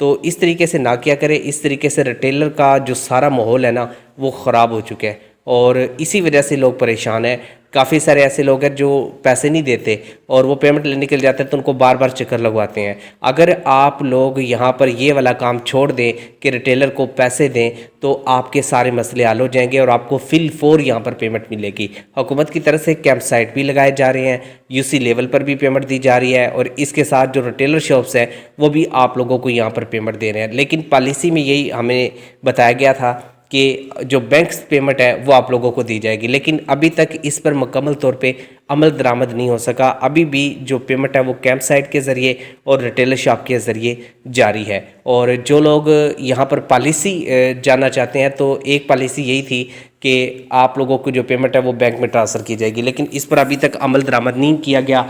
تو اس طریقے سے نہ کیا کرے. اس طریقے سے ریٹیلر کا جو سارا ماحول ہے نا وہ خراب ہو چکا ہے اور اسی وجہ سے لوگ پریشان ہیں. کافی سارے ایسے لوگ ہیں جو پیسے نہیں دیتے اور وہ پیمنٹ لینے نکل جاتے ہیں تو ان کو بار بار چکر لگواتے ہیں. اگر آپ لوگ یہاں پر یہ والا کام چھوڑ دیں کہ ریٹیلر کو پیسے دیں تو آپ کے سارے مسئلے حل ہو جائیں گے اور آپ کو فل فور یہاں پر پیمنٹ ملے گی. حکومت کی طرف سے کیمپ سائٹ بھی لگائے جا رہے ہیں, UC لیول پر بھی پیمنٹ دی جا رہی ہے اور اس کے ساتھ جو ریٹیلر شاپس ہیں وہ بھی آپ لوگوں کو یہاں پر پیمنٹ دے رہے ہیں. لیکن پالیسی میں یہی ہمیں بتایا گیا تھا کہ جو بینکس پیمنٹ ہے وہ آپ لوگوں کو دی جائے گی, لیکن ابھی تک اس پر مکمل طور پہ عمل درآمد نہیں ہو سکا. ابھی بھی جو پیمنٹ ہے وہ کیمپ سائٹ کے ذریعے اور ریٹیلر شاپ کے ذریعے جاری ہے. اور جو لوگ یہاں پر پالیسی جاننا چاہتے ہیں تو ایک پالیسی یہی تھی کہ آپ لوگوں کو جو پیمنٹ ہے وہ بینک میں ٹرانسفر کی جائے گی, لیکن اس پر ابھی تک عمل درآمد نہیں کیا گیا.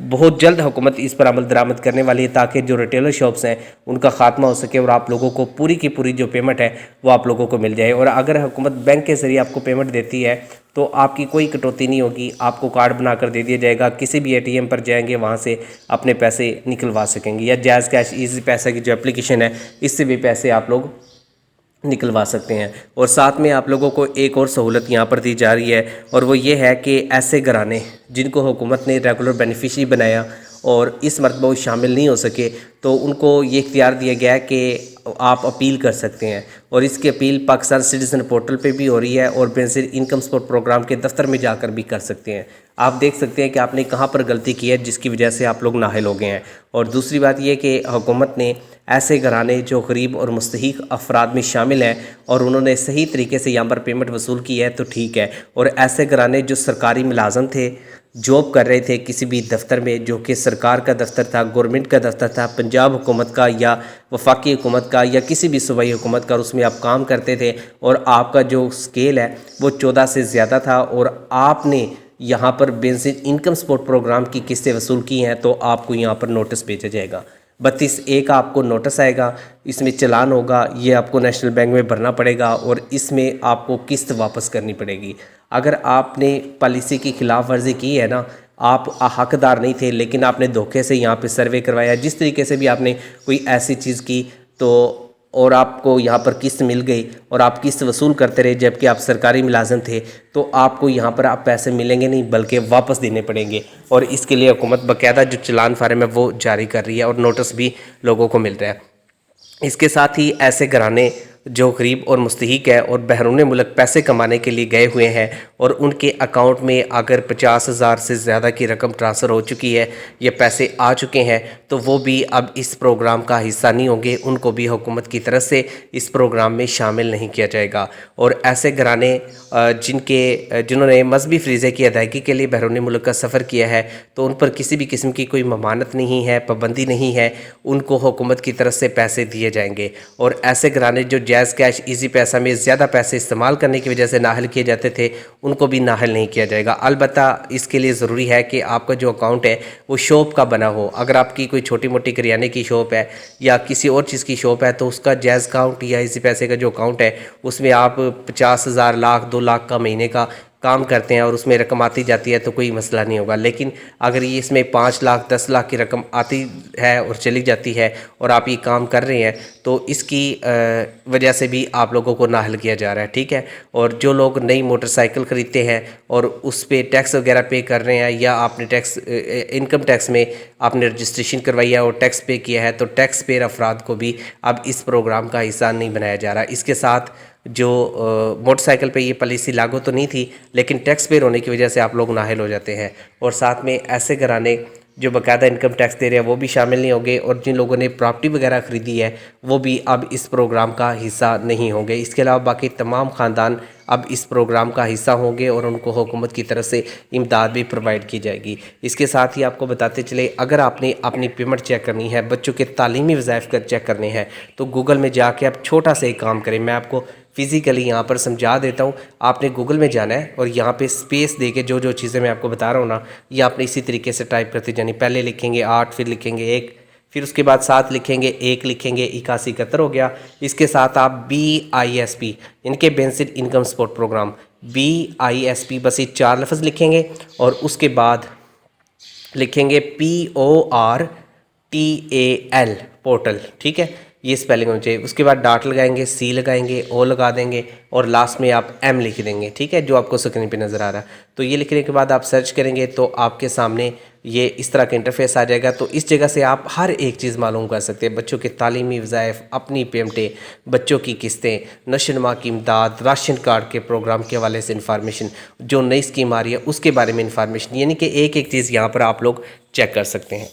بہت جلد حکومت اس پر عمل درآمد کرنے والی ہے تاکہ جو ریٹیلر شاپس ہیں ان کا خاتمہ ہو سکے اور آپ لوگوں کو پوری کی پوری جو پیمنٹ ہے وہ آپ لوگوں کو مل جائے. اور اگر حکومت بینک کے ذریعے آپ کو پیمنٹ دیتی ہے تو آپ کی کوئی کٹوتی نہیں ہوگی, آپ کو کارڈ بنا کر دے دیا جائے گا, کسی بھی ATM پر جائیں گے وہاں سے اپنے پیسے نکلوا سکیں گے, یا جائز کیش ایزی پیسہ کی جو اپلیکیشن ہے اس سے بھی پیسے آپ لوگ نکلوا سکتے ہیں. اور ساتھ میں آپ لوگوں کو ایک اور سہولت یہاں پر دی جا رہی ہے اور وہ یہ ہے کہ ایسے گھرانے جن کو حکومت نے ریگولر بینیفیشری بنایا اور اس مرتبہ وہ شامل نہیں ہو سکے تو ان کو یہ اختیار دیا گیا ہے کہ آپ اپیل کر سکتے ہیں. اور اس کی اپیل پاکستان سٹیزن پورٹل پہ بھی ہو رہی ہے اور بینظیر انکم سپورٹ پروگرام کے دفتر میں جا کر بھی کر سکتے ہیں. آپ دیکھ سکتے ہیں کہ آپ نے کہاں پر غلطی کی ہے جس کی وجہ سے آپ لوگ نااہل ہو گئے ہیں. اور دوسری بات یہ کہ حکومت نے ایسے گھرانے جو غریب اور مستحق افراد میں شامل ہیں اور انہوں نے صحیح طریقے سے یہاں پر پیمنٹ وصول کی ہے تو ٹھیک ہے, اور ایسے گھرانے جو سرکاری ملازم تھے, جاب کر رہے تھے کسی بھی دفتر میں جو کہ سرکار کا دفتر تھا, گورنمنٹ کا دفتر تھا, پنجاب حکومت کا یا وفاقی حکومت کا یا کسی بھی صوبائی حکومت کا, اور اس میں آپ کام کرتے تھے اور آپ کا جو سکیل ہے وہ 14 سے زیادہ تھا اور آپ نے یہاں پر بینظیر انکم سپورٹ پروگرام کی قسطیں وصول کی ہیں تو آپ کو یہاں پر نوٹس بھیجا جائے گا. 32(1) آپ کو نوٹس آئے گا, اس میں چلان ہوگا, یہ آپ کو نیشنل بینک میں بھرنا پڑے گا اور اس میں آپ کو قسط واپس کرنی پڑے گی. اگر آپ نے پالیسی کی خلاف ورزی کی ہے نا, آپ حقدار نہیں تھے لیکن آپ نے دھوکے سے یہاں پہ سروے کروایا, جس طریقے سے بھی آپ نے کوئی ایسی چیز کی تو اور آپ کو یہاں پر قسط مل گئی اور آپ قسط وصول کرتے رہے جبکہ آپ سرکاری ملازم تھے تو آپ کو یہاں پر آپ پیسے ملیں گے نہیں بلکہ واپس دینے پڑیں گے. اور اس کے لیے حکومت باقاعدہ جو چلان فارم ہے وہ جاری کر رہی ہے اور نوٹس بھی لوگوں کو مل رہا ہے. اس کے ساتھ ہی ایسے گھرانے جو غریب اور مستحق ہے اور بیرون ملک پیسے کمانے کے لیے گئے ہوئے ہیں اور ان کے اکاؤنٹ میں اگر 50,000 سے زیادہ کی رقم ٹرانسفر ہو چکی ہے یا پیسے آ چکے ہیں تو وہ بھی اب اس پروگرام کا حصہ نہیں ہوں گے, ان کو بھی حکومت کی طرف سے اس پروگرام میں شامل نہیں کیا جائے گا. اور ایسے گھرانے جنہوں نے مذہبی فریضے کی ادائیگی کے لیے بیرون ملک کا سفر کیا ہے تو ان پر کسی بھی قسم کی کوئی ممانعت نہیں ہے, پابندی نہیں ہے, ان کو حکومت کی طرف سے پیسے دیے جائیں گے. اور ایسے گھرانے جو جائز کیش ایزی پیسہ میں زیادہ پیسے استعمال کرنے کی وجہ سے نااہل کیے جاتے تھے ان کو بھی نااہل نہیں کیا جائے گا. البتہ اس کے لیے ضروری ہے کہ آپ کا جو اکاؤنٹ ہے وہ شاپ کا بنا ہو. اگر آپ کی کوئی چھوٹی موٹی کریانے کی شاپ ہے یا کسی اور چیز کی شاپ ہے تو اس کا جائز اکاؤنٹ یا ایزی پیسے کا جو اکاؤنٹ ہے اس میں آپ 50,000 لاکھ 2 لاکھ کا مہینے کا کام کرتے ہیں اور اس میں رقم آتی جاتی ہے تو کوئی مسئلہ نہیں ہوگا. لیکن اگر یہ اس میں 5 لاکھ 10 لاکھ کی رقم آتی ہے اور چلی جاتی ہے اور آپ یہ کام کر رہے ہیں تو اس کی وجہ سے بھی آپ لوگوں کو نااہل کیا جا رہا ہے. ٹھیک ہے, اور جو لوگ نئی موٹر سائیکل خریدتے ہیں اور اس پہ ٹیکس وغیرہ پے کر رہے ہیں یا آپ نے ٹیکس انکم ٹیکس میں آپ نے رجسٹریشن کروائی ہے اور ٹیکس پے کیا ہے تو ٹیکس پیئر افراد کو بھی اب اس پروگرام کا حصہ نہیں بنایا جا رہا. اس کے ساتھ جو موٹر سائیکل پہ یہ پالیسی لاگو تو نہیں تھی لیکن ٹیکس پیئر ہونے کی وجہ سے آپ لوگ نااہل ہو جاتے ہیں. اور ساتھ میں ایسے گھرانے جو باقاعدہ انکم ٹیکس دے رہے ہیں وہ بھی شامل نہیں ہوں گے اور جن لوگوں نے پراپرٹی وغیرہ خریدی ہے وہ بھی اب اس پروگرام کا حصہ نہیں ہوں گے. اس کے علاوہ باقی تمام خاندان اب اس پروگرام کا حصہ ہوں گے اور ان کو حکومت کی طرف سے امداد بھی پرووائڈ کی جائے گی. اس کے ساتھ ہی آپ کو بتاتے چلے اگر آپ نے اپنی پیمنٹ چیک کرنی ہے, بچوں کے تعلیمی وظائف کا چیک کرنے ہیں تو گوگل میں جا کے آپ چھوٹا سا ایک کام کریں. میں آپ کو فزیکلی یہاں پر سمجھا دیتا ہوں. آپ نے گوگل میں جانا ہے اور یہاں پہ سپیس دے کے جو چیزیں میں آپ کو بتا رہا ہوں نا یہ آپ نے اسی طریقے سے ٹائپ کرتے جانی. پہلے لکھیں گے 8, پھر لکھیں گے 1, پھر اس کے بعد 7 لکھیں گے, 1 لکھیں گے, 8171 ہو گیا. اس کے ساتھ آپ BISP ان کے Benazir income support programme BISP بس یہ 4 لفظ لکھیں گے اور اس کے بعد لکھیں گے PORTAL پورٹل. ٹھیک ہے, یہ اسپیلنگ ہونی چاہیے. اس کے بعد ڈاٹ لگائیں گے, سی لگائیں گے, او لگا دیں گے اور لاسٹ میں آپ ایم لکھ دیں گے, ٹھیک ہے, جو آپ کو اسکرین پہ نظر آ رہا ہے. تو یہ لکھنے کے بعد آپ سرچ کریں گے تو آپ کے سامنے یہ اس طرح کا انٹرفیس آ جائے گا. تو اس جگہ سے آپ ہر ایک چیز معلوم کر سکتے ہیں, بچوں کے تعلیمی وظائف, اپنی پیمنٹیں, بچوں کی قسطیں, نشو و نما کی امداد, راشن کارڈ کے پروگرام کے حوالے سے انفارمیشن, جو نئی اسکیم آ رہی ہے اس کے بارے میں انفارمیشن, یعنی کہ ایک ایک چیز یہاں پر آپ لوگ چیک کر سکتے ہیں.